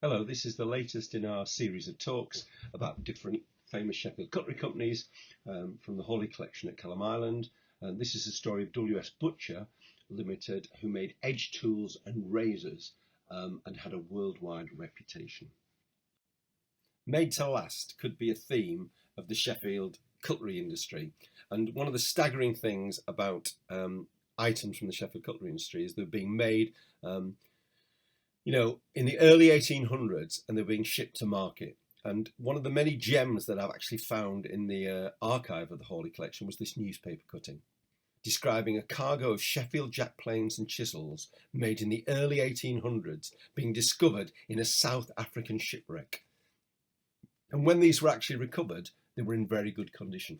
Hello, this is the latest in our series of talks about different famous Sheffield cutlery companies from the Hawley collection at Kelham Island. And this is the story of W.S. Butcher Limited, who made edge tools and razors and had a worldwide reputation. Made to last could be a theme of the Sheffield cutlery industry. And one of the staggering things about items from the Sheffield cutlery industry is they're being made in the early 1800s, and they're being shipped to market. And one of the many gems that I've actually found in the archive of the Hawley collection was this newspaper cutting, describing a cargo of Sheffield jack planes and chisels made in the early 1800s being discovered in a South African shipwreck. And when these were actually recovered, they were in very good condition.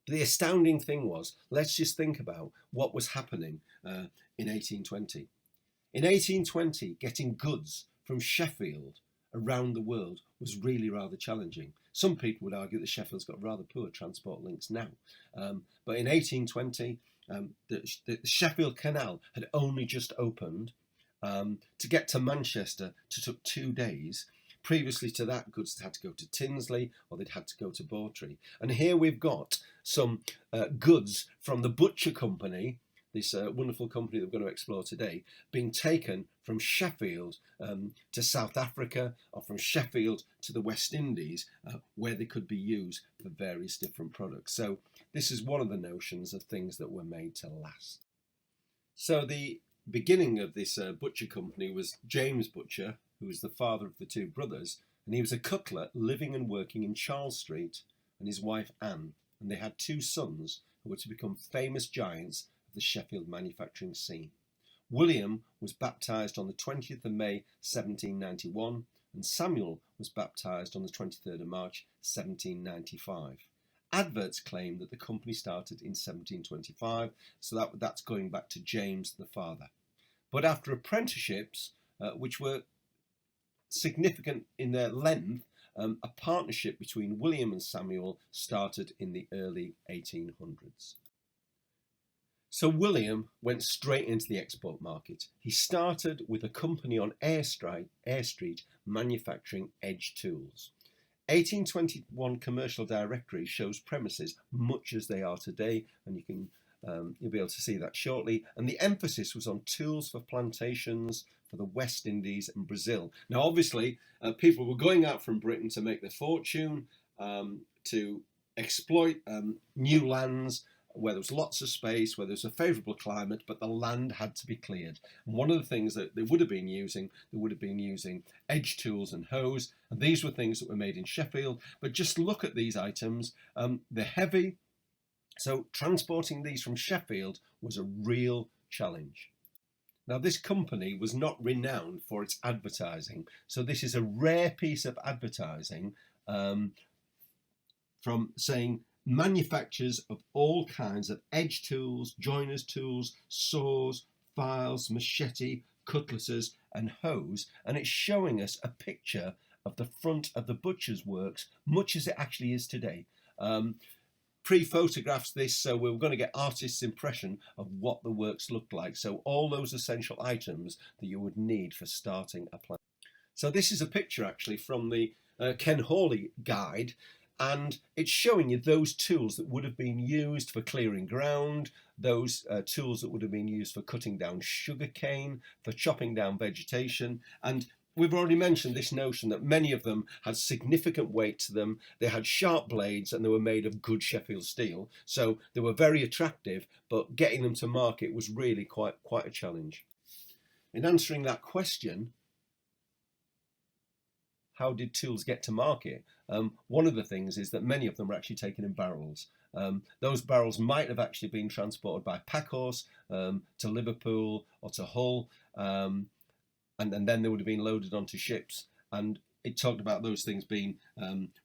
But the astounding thing was, let's just think about what was happening in 1820. In 1820, getting goods from Sheffield around the world was really rather challenging. Some people would argue that Sheffield's got rather poor transport links now. But in 1820, the Sheffield Canal had only just opened. To get to Manchester, it took 2 days. Previously to that, goods had to go to Tinsley or they'd had to go to Bawtry. And here we've got some goods from the Butcher Company, this wonderful company that we're going to explore today, being taken from Sheffield to South Africa or from Sheffield to the West Indies, where they could be used for various different products. So this is one of the notions of things that were made to last. So the beginning of this butcher company was James Butcher, who was the father of the two brothers, and he was a cutler living and working in Charles Street, and his wife Anne, and they had 2 sons who were to become famous giants the Sheffield manufacturing scene. William was baptised on the 20th of May 1791 and Samuel was baptised on the 23rd of March 1795. Adverts claim that the company started in 1725, so that's going back to James the father. But after apprenticeships, which were significant in their length, a partnership between William and Samuel started in the early 1800s. So William went straight into the export market. He started with a company on Eyre Street manufacturing edge tools. 1821 commercial directory shows premises much as they are today, and you'll be able to see that shortly. And the emphasis was on tools for plantations for the West Indies and Brazil. Now, obviously, people were going out from Britain to make their fortune, to exploit new lands, where there was lots of space, where there was a favourable climate, but the land had to be cleared. And one of the things that they would have been using edge tools and hoes, and these were things that were made in Sheffield. But just look at these items. They're heavy, so transporting these from Sheffield was a real challenge. Now, this company was not renowned for its advertising, so this is a rare piece of advertising from saying manufacturers of all kinds of edge tools, joiners tools, saws, files, machete, cutlasses and hoes, and it's showing us a picture of the front of the butcher's works, much as it actually is today. Pre-photographs this, so we're going to get artists' impression of what the works looked like. So all those essential items that you would need for starting a plant. So this is a picture actually from the Ken Hawley guide, and it's showing you those tools that would have been used for clearing ground, those tools that would have been used for cutting down sugarcane, for chopping down vegetation. And we've already mentioned this notion that many of them had significant weight to them. They had sharp blades and they were made of good Sheffield steel. So they were very attractive, but getting them to market was really quite a challenge. In answering that question, how did tools get to market? One of the things is that many of them were actually taken in barrels. Those barrels might have actually been transported by pack horse to Liverpool or to Hull, and then they would have been loaded onto ships. And it talked about those things being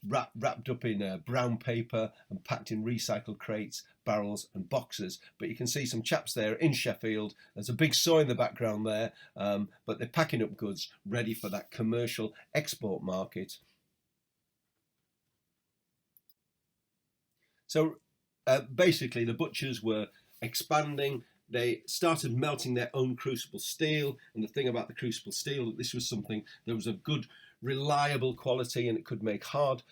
wrapped up in brown paper and packed in recycled crates, barrels and boxes. But you can see some chaps there in Sheffield. There's a big saw in the background there, but they're packing up goods ready for that commercial export market. So basically the butchers were expanding they started melting their own crucible steel. And the thing about the crucible steel, this was something that was of good, reliable quality, and it could make hard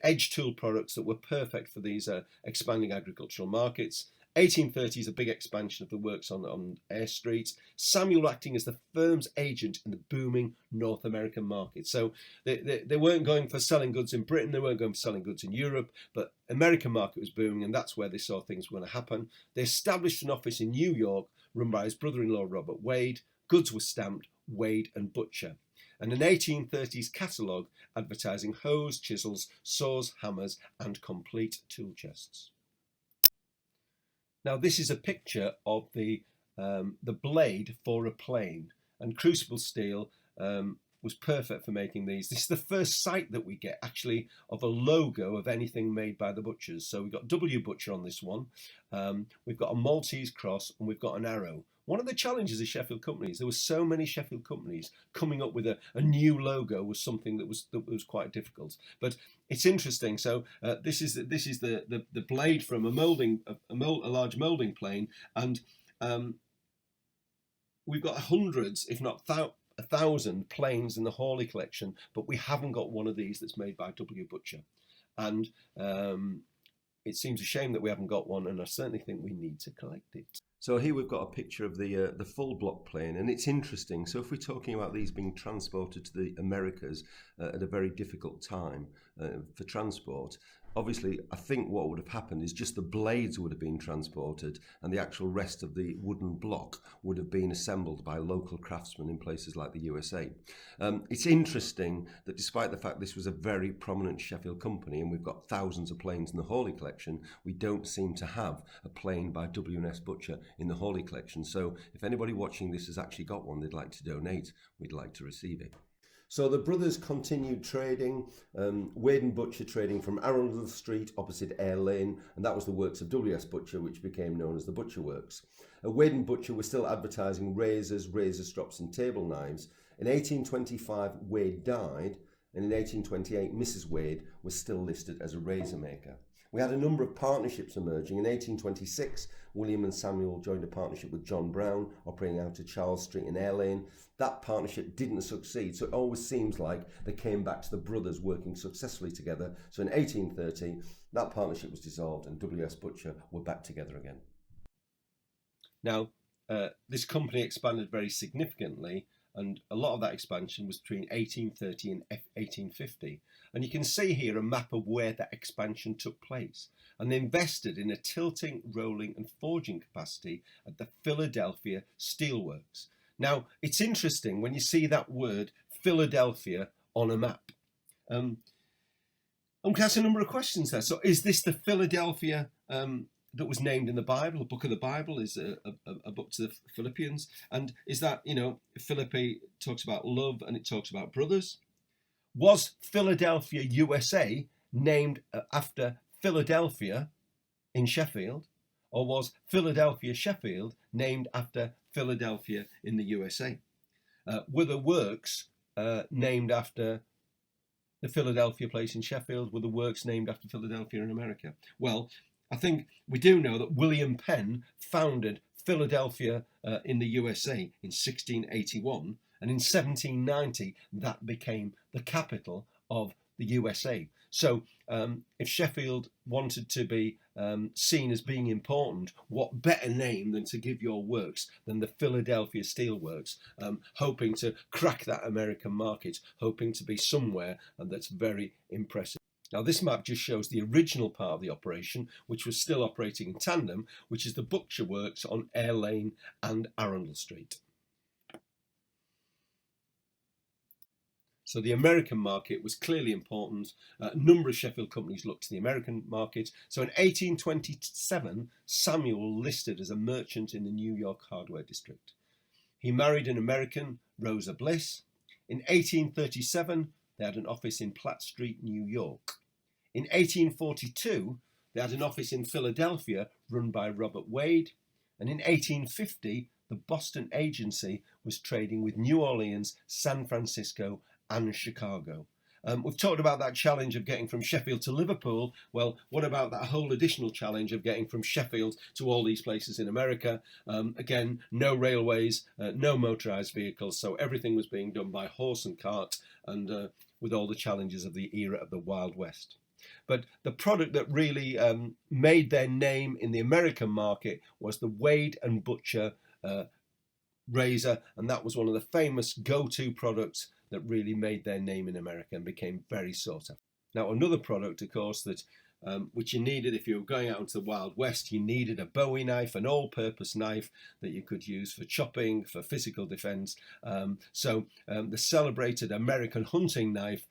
edge tool products that were perfect for these expanding agricultural markets. 1830 is a big expansion of the works on Eyre Street. Samuel acting as the firm's agent in the booming North American market. So they weren't going for selling goods in Britain, they weren't going for selling goods in Europe, but American market was booming, and that's where they saw things were going to happen. They established an office in New York run by his brother-in-law Robert Wade. Goods were stamped Wade and Butcher. And an 1830s catalogue advertising hoes, chisels, saws, hammers, and complete tool chests. Now, this is a picture of the blade for a plane, and crucible steel was perfect for making these. This is the first sight that we get, actually, of a logo of anything made by the butchers. So we've got W Butcher on this one. We've got a Maltese cross, and we've got an arrow. One of the challenges of Sheffield companies, there were so many Sheffield companies, coming up with a new logo was something that was quite difficult. But it's interesting. So this is the blade from a large moulding plane, and we've got hundreds, if not 1,000 planes in the Hawley collection, but we haven't got one of these that's made by W Butcher, and it seems a shame that we haven't got one, and I certainly think we need to collect it. So here we've got a picture of the full block plane, and it's interesting. So if we're talking about these being transported to the Americas at a very difficult time for transport, obviously I think what would have happened is just the blades would have been transported, and the actual rest of the wooden block would have been assembled by local craftsmen in places like the USA. It's interesting that despite the fact this was a very prominent Sheffield company, and we've got thousands of planes in the Hawley collection, we don't seem to have a plane by W&S Butcher in the Hawley collection. So if anybody watching this has actually got one they'd like to donate, we'd like to receive it. So the brothers continued trading, Wade and Butcher trading from Arundel Street opposite Eyre Lane, and that was the works of W.S. Butcher, which became known as the Butcher Works. Wade and Butcher were still advertising razors, razor strops and table knives. In 1825 Wade died, and in 1828 Mrs. Wade was still listed as a razor maker. We had a number of partnerships emerging. In 1826, William and Samuel joined a partnership with John Brown, operating out of Charles Street in Eyre Lane. That partnership didn't succeed, so it always seems like they came back to the brothers working successfully together. So in 1830, that partnership was dissolved, and W.S. Butcher were back together again. Now, this company expanded very significantly, and a lot of that expansion was between 1830 and 1850. And you can see here a map of where that expansion took place. And they invested in a tilting, rolling and forging capacity at the Philadelphia Steelworks. Now, it's interesting when you see that word Philadelphia on a map. I'm going to ask a number of questions there. So is this the Philadelphia that was named in the Bible? The book of the Bible is a book to the Philippians. And is that, Philippi talks about love and it talks about brothers. Was Philadelphia, USA named after Philadelphia in Sheffield? Or was Philadelphia, Sheffield named after Philadelphia in the USA? Were the works named after the Philadelphia place in Sheffield? Were the works named after Philadelphia in America? Well, I think we do know that William Penn founded Philadelphia in the USA in 1681, and in 1790 that became the capital of the USA. So if Sheffield wanted to be seen as being important, what better name than to give your works than the Philadelphia Steelworks, hoping to crack that American market, hoping to be somewhere, and that's very impressive. Now, this map just shows the original part of the operation, which was still operating in tandem, which is the Butcher Works on Eyre Lane and Arundel Street. So the American market was clearly important. A number of Sheffield companies looked to the American market. So in 1827, Samuel listed as a merchant in the New York hardware district. He married an American, Rosa Bliss. In 1837, they had an office in Platt Street, New York. In 1842, they had an office in Philadelphia run by Robert Wade. And in 1850, the Boston agency was trading with New Orleans, San Francisco, and Chicago. We've talked about that challenge of getting from Sheffield to Liverpool. Well, what about that whole additional challenge of getting from Sheffield to all these places in America? Again, no railways, no motorised vehicles, so everything was being done by horse and cart, and with all the challenges of the era of the Wild West. But the product that really made their name in the American market was the Wade and Butcher razor, and that was one of the famous go-to products that really made their name in America and became very sought after. Now, another product, of course, that which you needed if you were going out into the Wild West, you needed a Bowie knife, an all-purpose knife that you could use for chopping, for physical defence. So the celebrated American hunting knife,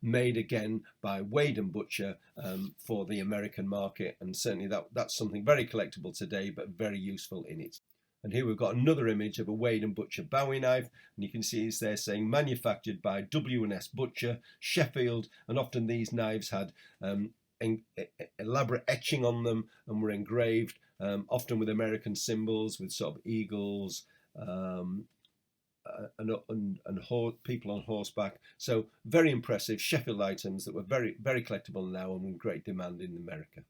made again by Wade and Butcher for the American market, and certainly that's something very collectible today, but very useful in it. And here we've got another image of a Wade and Butcher Bowie knife, and you can see it's there saying manufactured by W&S Butcher, Sheffield, and often these knives had elaborate etching on them and were engraved, often with American symbols, with sort of eagles and people on horseback. So very impressive Sheffield items that were very, very collectible now and in great demand in America.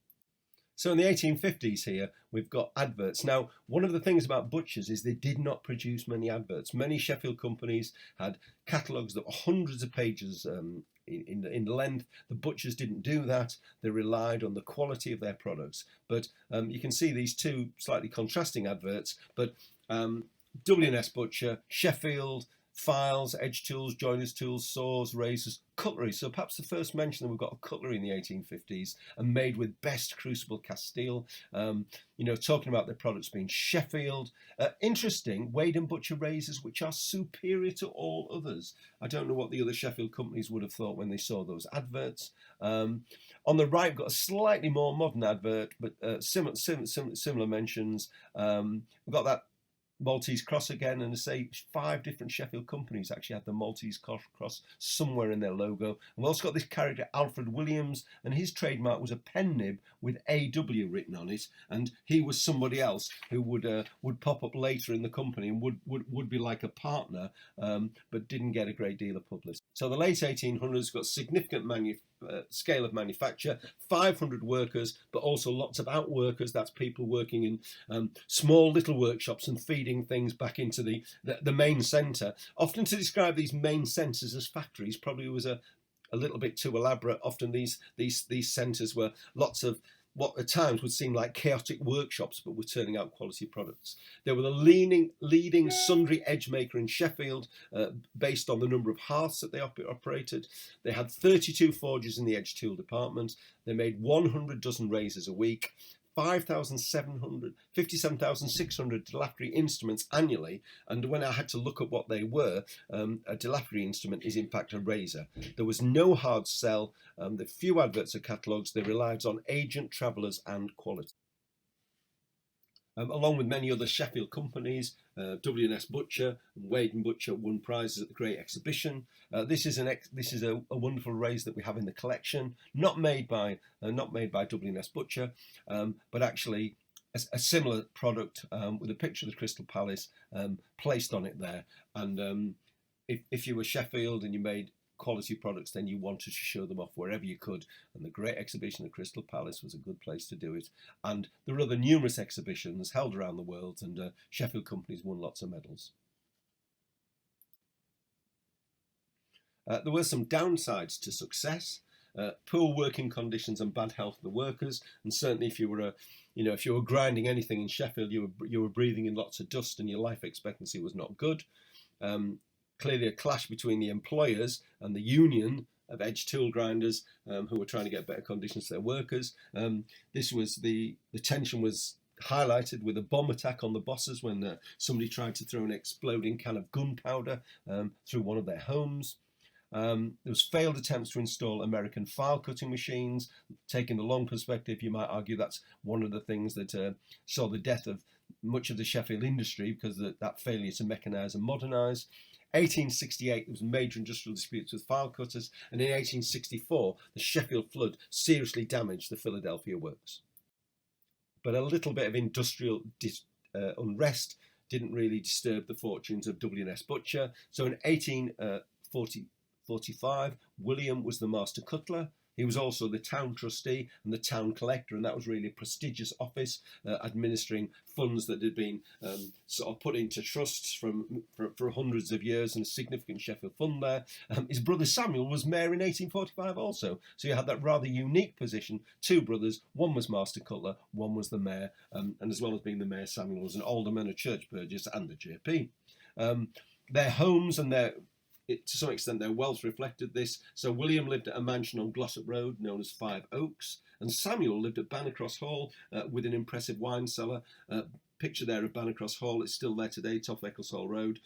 So in the 1850s here, we've got adverts. Now, one of the things about butchers is they did not produce many adverts. Many Sheffield companies had catalogues that were hundreds of pages in length. The butchers didn't do that. They relied on the quality of their products. But you can see these two slightly contrasting adverts. But W&S Butcher, Sheffield, files, edge tools, joiners tools, saws, razors, cutlery. So perhaps the first mention that we've got of cutlery in the 1850s, and made with best crucible cast steel. Talking about their products being Sheffield. Interesting, Wade and Butcher razors, which are superior to all others. I don't know what the other Sheffield companies would have thought when they saw those adverts. On the right, we've got a slightly more modern advert, but similar mentions. We've got that Maltese cross again, and I say 5 different Sheffield companies actually had the Maltese cross somewhere in their logo. And we've also got this character Alfred Williams, and his trademark was a pen nib with AW written on it, and he was somebody else who would pop up later in the company and would be like a partner, but didn't get a great deal of publicity. So the late 1800s got significant scale of manufacture, 500 workers, but also lots of outworkers. That's people working in small little workshops and feeding things back into the main centre. Often to describe these main centres as factories probably was a little bit too elaborate. Often these centres were lots of what at times would seem like chaotic workshops, but were turning out quality products. They were the leading sundry edge maker in Sheffield, based on the number of hearths that they operated. They had 32 forges in the edge tool department. They made 100 dozen razors a week, 57,600 dilapidary instruments annually. And when I had to look at what they were, a dilapidary instrument is in fact a razor. There was no hard sell. The few adverts or catalogues, they relied on agent, travellers and quality. Along with many other Sheffield companies, W&S Butcher and Wade and Butcher won prizes at the Great Exhibition. This is a wonderful razor that we have in the collection, not made by W&S Butcher, but actually a similar product with a picture of the Crystal Palace placed on it there. And if you were Sheffield and you made quality products, then you wanted to show them off wherever you could, and the Great Exhibition at Crystal Palace was a good place to do it. And there were other numerous exhibitions held around the world, and Sheffield companies won lots of medals. There were some downsides to success. Poor working conditions and bad health of the workers, and certainly if you were grinding anything in Sheffield, you were breathing in lots of dust, and your life expectancy was not good. Clearly a clash between the employers and the union of edge tool grinders, who were trying to get better conditions for their workers. The tension was highlighted with a bomb attack on the bosses when somebody tried to throw an exploding can of gunpowder through one of their homes. There was failed attempts to install American file cutting machines. Taking the long perspective, you might argue that's one of the things that saw the death of much of the Sheffield industry, because of that failure to mechanise and modernise. 1868, there was major industrial disputes with file cutters, and in 1864, the Sheffield flood seriously damaged the Philadelphia works. But a little bit of industrial unrest didn't really disturb the fortunes of W&S Butcher. So in 1843, 1845, William was the master cutler. He was also the town trustee and the town collector, and that was really a prestigious office, administering funds that had been sort of put into trusts for hundreds of years, and a significant Sheffield fund there. His brother Samuel was mayor in 1845 also, so you had that rather unique position. Two brothers, one was master cutler, one was the mayor, and as well as being the mayor, Samuel was an alderman, a church burgess, and a JP. Their homes and to some extent their wealth reflected this. So William lived at a mansion on Glossop Road known as Five Oaks, and Samuel lived at Bannercross Hall with an impressive wine cellar. Picture there of Bannercross Hall. It's still there today, Top Eccleshall Road,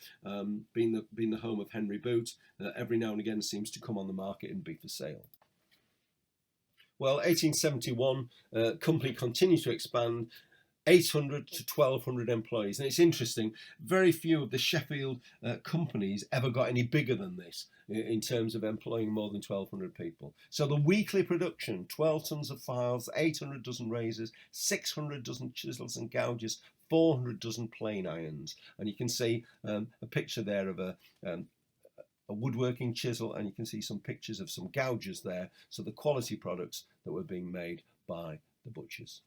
being the home of Henry Boot. Every now and again seems to come on the market and be for sale. Well, 1871, company continued to expand, 800 to 1,200 employees. And it's interesting, very few of the Sheffield companies ever got any bigger than this in terms of employing more than 1,200 people. So the weekly production, 12 tons of files, 800 dozen razors, 600 dozen chisels and gouges, 400 dozen plane irons. And you can see a picture there of a woodworking chisel, and you can see some pictures of some gouges there. So the quality products that were being made by the butchers.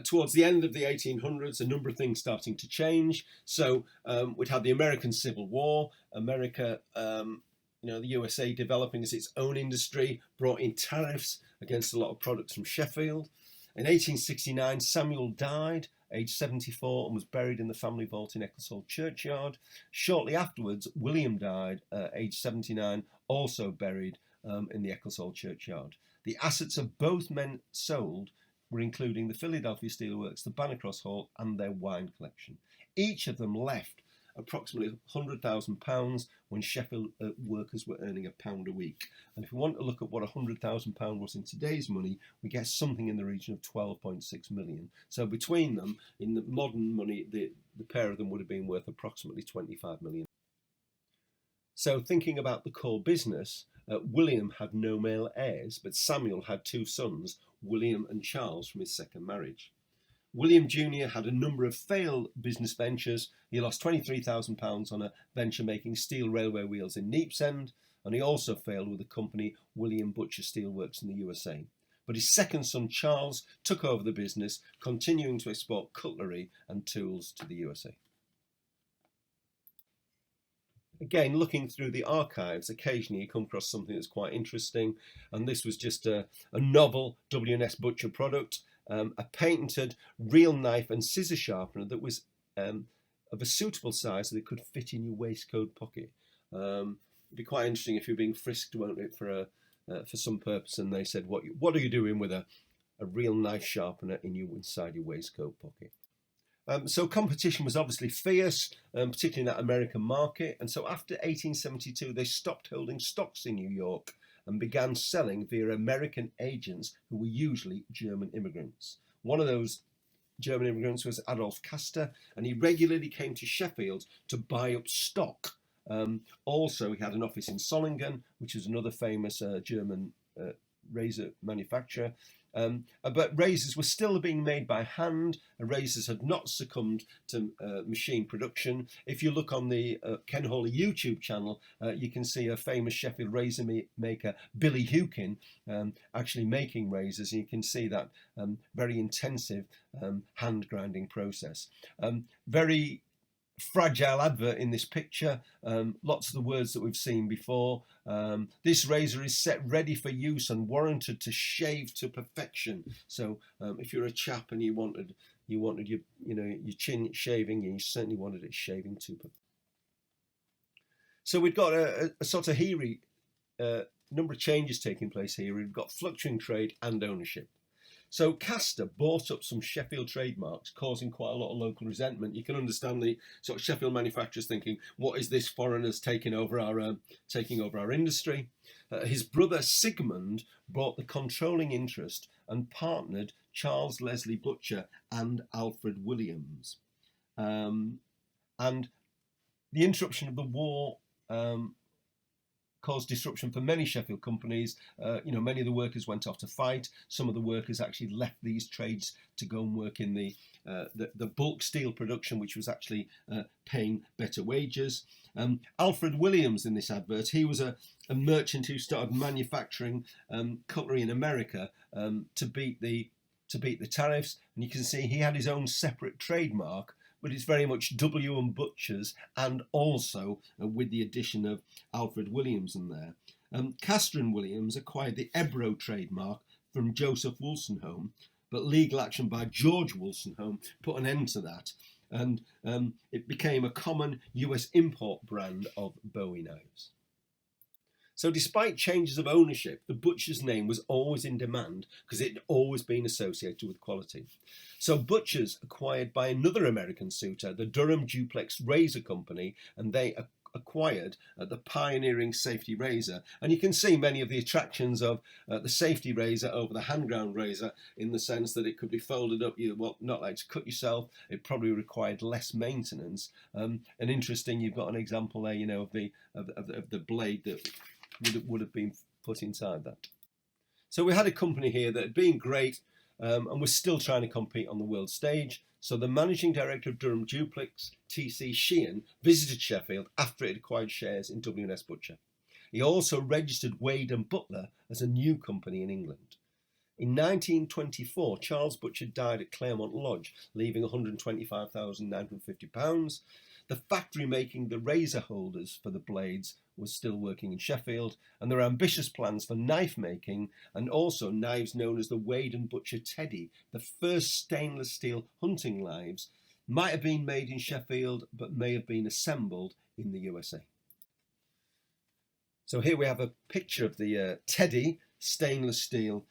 Towards the end of the 1800s, a number of things starting to change. So we'd had the American Civil War. America, the USA developing as its own industry, brought in tariffs against a lot of products from Sheffield. In 1869, Samuel died, aged 74, and was buried in the family vault in Eccleshall Churchyard. Shortly afterwards, William died, aged 79, also buried in the Eccleshall Churchyard. The assets of both men sold were including the Philadelphia Steelworks, the Bannercross Hall, and their wine collection. Each of them left approximately £100,000 when Sheffield workers were earning £1 a week. And if we want to look at what £100,000 was in today's money, we get something in the region of 12.6 million. So between them, in the modern money, the pair of them would have been worth approximately 25 million. So thinking about the core business, William had no male heirs, but Samuel had two sons, William and Charles, from his second marriage. William Jr. had a number of failed business ventures. He lost £23,000 on a venture making steel railway wheels in Neepsend, and he also failed with the company William Butcher Steelworks in the USA. But his second son Charles took over the business, continuing to export cutlery and tools to the USA. Again, looking through the archives, occasionally you come across something that's quite interesting, and this was just a novel W&S Butcher product, a patented real knife and scissor sharpener that was of a suitable size that it could fit in your waistcoat pocket. It'd be quite interesting if you're being frisked, won't it, for some purpose, and they said, "What are you doing with a real knife sharpener inside your waistcoat pocket?" So competition was obviously fierce, particularly in that American market. And so after 1872, they stopped holding stocks in New York and began selling via American agents who were usually German immigrants. One of those German immigrants was Adolf Kaster, and he regularly came to Sheffield to buy up stock. Also, he had an office in Solingen, which is another famous German razor manufacturer. But razors were still being made by hand. Razors had not succumbed to machine production. If you look on the Ken Hawley YouTube channel, you can see a famous Sheffield razor maker, Billy Hukin, actually making razors. And you can see that very intensive hand grinding process. Very fragile advert in this picture, lots of the words that we've seen before. This razor is set ready for use and warranted to shave to perfection. So if you're a chap and you wanted your chin shaving, and you certainly wanted it shaving to perfection. So we've got a sort of number of changes taking place here. We've got fluctuating trade and ownership. So Castor bought up some Sheffield trademarks, causing quite a lot of local resentment. You can understand the sort of Sheffield manufacturers thinking, "What is this foreigners taking over our industry?" His brother Sigmund bought the controlling interest and partnered Charles Leslie Butcher and Alfred Williams. And the interruption of the war caused disruption for many Sheffield companies. Many of the workers went off to fight. Some of the workers actually left these trades to go and work in the bulk steel production, which was actually paying better wages. Alfred Williams in this advert, he was a merchant who started manufacturing cutlery in America to beat the tariffs, and you can see he had his own separate trademark, but it's very much W and Butchers, and also with the addition of Alfred Williams in there. Castor and Williams acquired the Ebro trademark from Joseph Wolstenholme, but legal action by George Wolstenholme put an end to that, and it became a common US import brand of Bowie knives. So despite changes of ownership, the Butcher's name was always in demand because it had always been associated with quality. So Butcher's acquired by another American suitor, the Durham Duplex Razor Company, and they acquired the pioneering safety razor. And you can see many of the attractions of the safety razor over the hand ground razor, in the sense that it could be folded up, not like to cut yourself. It probably required less maintenance. And interesting, you've got an example there, of the blade that would have been put inside that. So we had a company here that had been great and was still trying to compete on the world stage. So the managing director of Durham Duplex, T.C. Sheehan, visited Sheffield after it acquired shares in W&S Butcher. He also registered Wade and Butler as a new company in England. In 1924, Charles Butcher died at Claremont Lodge, leaving £125,950. The factory making the razor holders for the blades was still working in Sheffield, and there are ambitious plans for knife making, and also knives known as the Wade and Butcher Teddy. The first stainless steel hunting knives might have been made in Sheffield, but may have been assembled in the USA. So here we have a picture of the Teddy stainless steel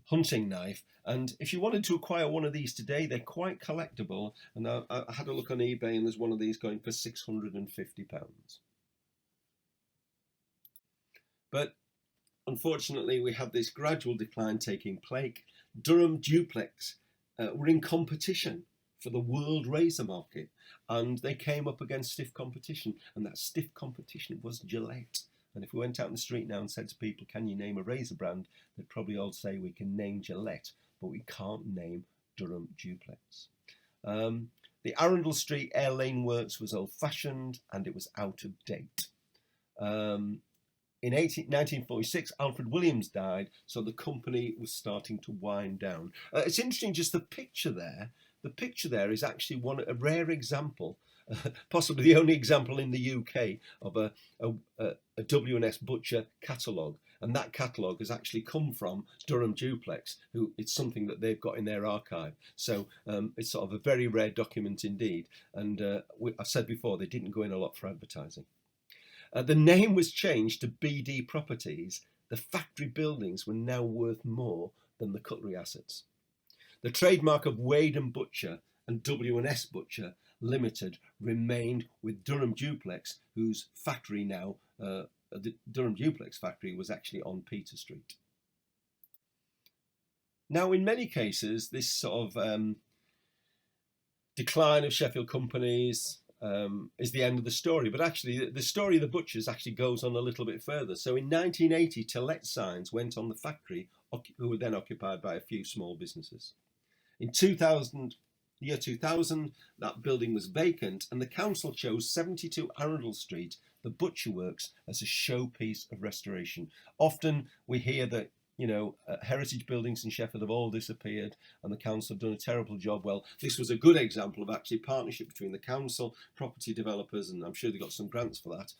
hunting knife, and if you wanted to acquire one of these today, they're quite collectible, and I had a look on eBay, and there's one of these going for £650. But unfortunately, we had this gradual decline taking place. Durham Duplex were in competition for the world razor market, and they came up against stiff competition, and that stiff competition was Gillette. And if we went out in the street now and said to people, can you name a razor brand, they'd probably all say we can name Gillette, but we can't name Durham Duplex. The Arundel Street Air Lane Works was old-fashioned and it was out of date. In 1946, Alfred Williams died, so the company was starting to wind down. It's interesting, just the picture there. The picture there is actually a rare example, possibly the only example in the UK, of a W&S Butcher catalogue. And that catalogue has actually come from Durham Duplex, who it's something that they've got in their archive. So it's sort of a very rare document indeed. And I've said before, they didn't go in a lot for advertising. The name was changed to BD Properties. The factory buildings were now worth more than the cutlery assets. The trademark of Wade and Butcher and W&S Butcher Limited remained with Durham Duplex, whose factory now, the Durham Duplex factory, was actually on Peter Street. Now, in many cases, this sort of decline of Sheffield companies is the end of the story, but actually the story of the Butchers actually goes on a little bit further. So in 1980, to let signs went on the factory, who were then occupied by a few small businesses. In 2000, that building was vacant, and the council chose 72 Arundel Street, the Butcher Works, as a showpiece of restoration. Often we hear that heritage buildings in Sheffield have all disappeared and the council have done a terrible job. Well, this was a good example of actually partnership between the council, property developers, and I'm sure they got some grants for that.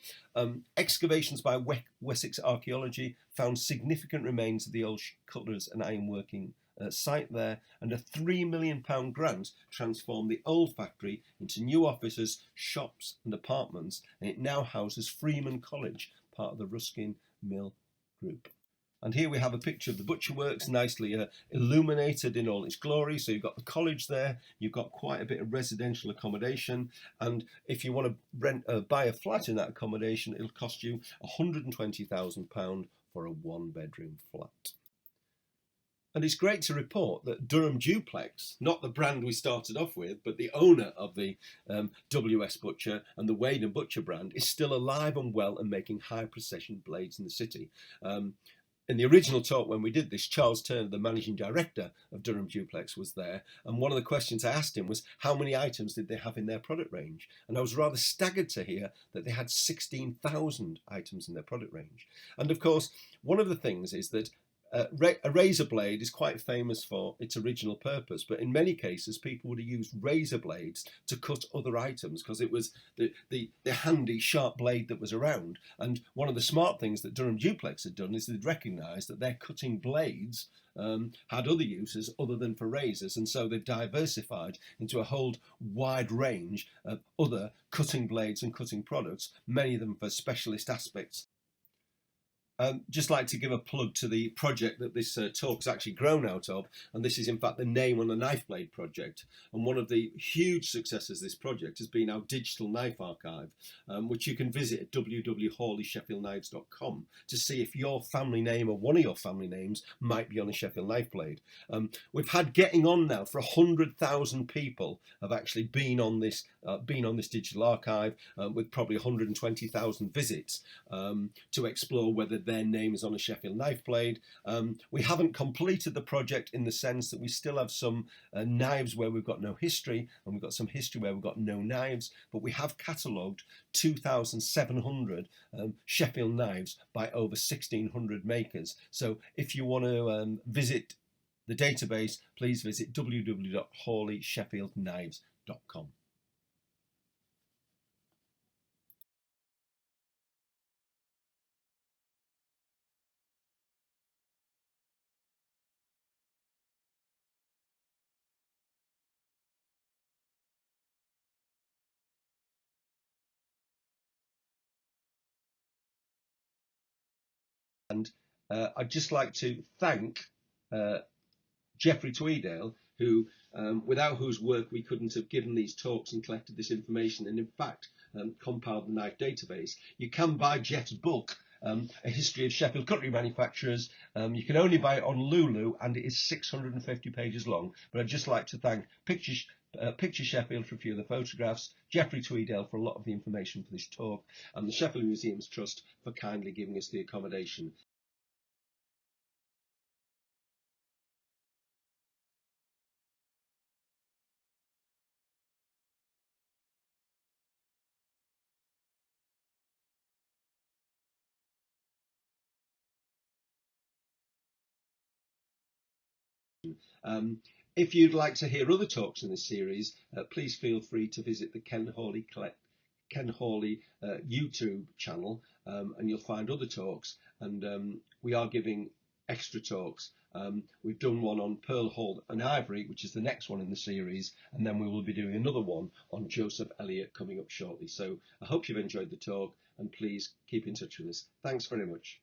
Excavations by Wessex Archaeology found significant remains of the old cutlers and ironworking site there, and a £3 million grant transformed the old factory into new offices, shops and apartments, and it now houses Freeman College, part of the Ruskin Mill Group. And here we have a picture of the Butcher Works, nicely illuminated in all its glory. So you've got the college there, you've got quite a bit of residential accommodation, and if you want to buy a flat in that accommodation, it'll cost you £120,000 for a one-bedroom flat. And it's great to report that Durham Duplex, not the brand we started off with, but the owner of the WS Butcher and the Wade and Butcher brand, is still alive and well and making high precision blades in the city. In the original talk when we did this, Charles Turner, the managing director of Durham Duplex, was there. And one of the questions I asked him was, how many items did they have in their product range? And I was rather staggered to hear that they had 16,000 items in their product range. And of course, one of the things is that a razor blade is quite famous for its original purpose, but in many cases people would have used razor blades to cut other items because it was the handy sharp blade that was around. And one of the smart things that Durham Duplex had done is they'd recognised that their cutting blades had other uses other than for razors, and so they've diversified into a whole wide range of other cutting blades and cutting products, many of them for specialist aspects. Just like to give a plug to the project that this talk's actually grown out of, and this is in fact the Name on a Knife Blade project. And one of the huge successes of this project has been our digital knife archive, which you can visit at www.hawleysheffieldknives.com to see if your family name or one of your family names might be on a Sheffield knife blade. We've had getting on now for 100,000 people have actually been on this digital archive, with probably 120,000 visits to explore whether their name is on a Sheffield knife blade. We haven't completed the project in the sense that we still have some knives where we've got no history, and we've got some history where we've got no knives, but we have catalogued 2,700 Sheffield knives by over 1,600 makers. So if you want to visit the database, please visit www.hawleysheffieldknives.com. And I'd just like to thank Geoffrey Tweedale, who, without whose work we couldn't have given these talks and collected this information, and in fact compiled the knife database. You can buy Jeff's book, A History of Sheffield Cutlery Manufacturers. You can only buy it on Lulu, and it is 650 pages long. But I'd just like to thank Picture Sheffield for a few of the photographs, Geoffrey Tweedale for a lot of the information for this talk, and the Sheffield Museums Trust for kindly giving us the accommodation. If you'd like to hear other talks in this series, please feel free to visit the Ken Hawley YouTube channel, and you'll find other talks. And we are giving extra talks. We've done one on Pearl Hall and Ivory, which is the next one in the series, and then we will be doing another one on Joseph Elliott coming up shortly. So I hope you've enjoyed the talk, and please keep in touch with us. Thanks very much.